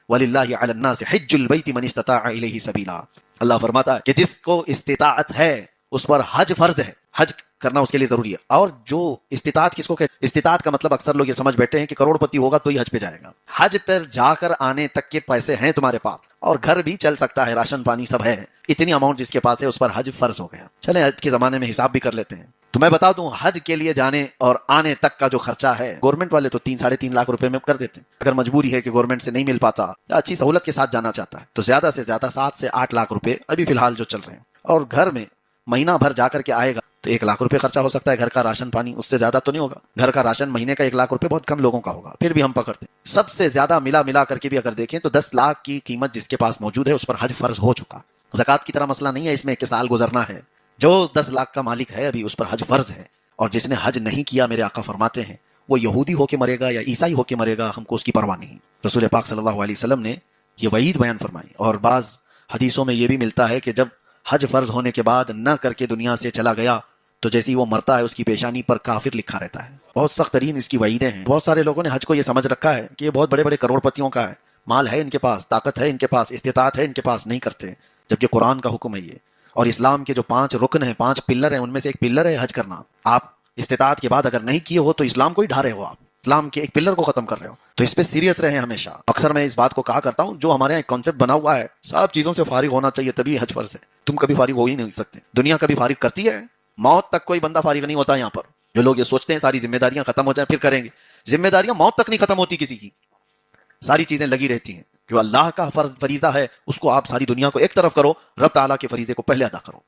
وَلِلَّهِ عَلَى النَّاسِ حِجُّ الْبَيْتِ مَنِ اسْتَطَاعَ إِلَيْهِ سَبِيلًا۔ اللہ فرماتا ہے کہ جس کو استطاعت ہے اس پر حج فرض ہے، حج کرنا اس کے لیے ضروری ہے۔ اور جو استطاعت کس کو کہ استطاعت کا مطلب اکثر لوگ یہ سمجھ بیٹھے ہیں کہ کروڑ پتی ہوگا تو ہی حج پہ جائے گا۔ حج پر جا کر آنے تک کے پیسے ہیں تمہارے پاس، اور گھر بھی چل سکتا ہے، راشن پانی سب ہے، اتنی اماؤنٹ جس کے پاس ہے اس پر حج فرض ہو گیا۔ چلیں حج کے زمانے میں حساب بھی کر لیتے ہیں۔ تو میں بتا دوں حج کے لیے جانے اور آنے تک کا جو خرچہ ہے، گورنمنٹ والے تو 3-3.5 لاکھ روپے میں کر دیتے ہیں۔ اگر مجبوری ہے کہ گورنمنٹ سے نہیں مل پاتا یا اچھی سہولت کے ساتھ جانا چاہتا ہے تو زیادہ سے زیادہ 7 سے 8 لاکھ روپے ابھی فی الحال جو چل رہے ہیں، اور گھر میں مہینہ بھر جا کر کے آئے گا تو 1 لاکھ روپے خرچہ ہو سکتا ہے، گھر کا راشن پانی، اس سے زیادہ تو نہیں ہوگا۔ گھر کا راشن مہینے کا 1 لاکھ روپے بہت کم لوگوں کا ہوگا، پھر بھی ہم پکڑتے ہیں۔ سب سے زیادہ ملا کر کے بھی اگر دیکھیں تو 10 لاکھ کی قیمت جس کے پاس موجود ہے اس پر حج فرض ہو چکا۔ زکوٰۃ کی طرح مسئلہ نہیں ہے اس میں کہ سال گزرنا ہے، جو 10 لاکھ کا مالک ہے ابھی اس پر حج فرض ہے۔ اور جس نے حج نہیں کیا، میرے آقا فرماتے ہیں وہ یہودی ہو کے مرے گا یا عیسائی ہو کے مرے گا، ہم کو اس کی پرواہ نہیں۔ رسول پاک صلی اللہ علیہ وسلم نے یہ وعید بیان فرمائی، اور بعض حدیثوں میں یہ بھی ملتا ہے کہ جب حج فرض ہونے کے بعد نہ کر کے دنیا سے چلا گیا تو جیسے ہی وہ مرتا ہے اس کی پیشانی پر کافر لکھا رہتا ہے۔ بہت سخت ترین اس کی وعیدیں ہیں۔ بہت سارے لوگوں نے حج کو یہ سمجھ رکھا ہے کہ یہ بہت بڑے بڑے کروڑ پتیوں کا ہے، مال ہے ان کے پاس، طاقت ہے ان کے پاس، استطاعت ہے ان کے پاس، نہیں کرتے، جبکہ قرآن کا حکم ہے یہ۔ اور اسلام کے جو 5 رکن ہیں، 5 پلر ہیں، ان میں سے ایک پلر ہے حج کرنا۔ آپ استطاعت کے بعد اگر نہیں کیے ہو تو اسلام کو ہی ڈھا رہے ہو، آپ اسلام کے ایک پلر کو ختم کر رہے ہو۔ تو اس پہ سیریس رہیں ہمیشہ۔ اکثر میں اس بات کو کہا کرتا ہوں، جو ہمارے یہاں ایک کانسیپٹ بنا ہوا ہے سب چیزوں سے فارغ ہونا چاہیے تبھی حج فرض ہے۔ تم کبھی فارغ ہو ہی نہیں سکتے، دنیا کبھی فارغ کرتی ہے؟ موت تک کوئی بندہ فارغ نہیں ہوتا یہاں پر۔ جو لوگ یہ سوچتے ہیں ساری ذمہ داریاں ختم ہو جائیں پھر کریں گے، ذمہ داریاں موت تک نہیں ختم ہوتی کسی کی، ساری چیزیں لگی رہتی ہیں۔ جو اللہ کا فریضہ ہے اس کو آپ ساری دنیا کو ایک طرف کرو، رب تعالیٰ کے فریضے کو پہلے ادا کرو۔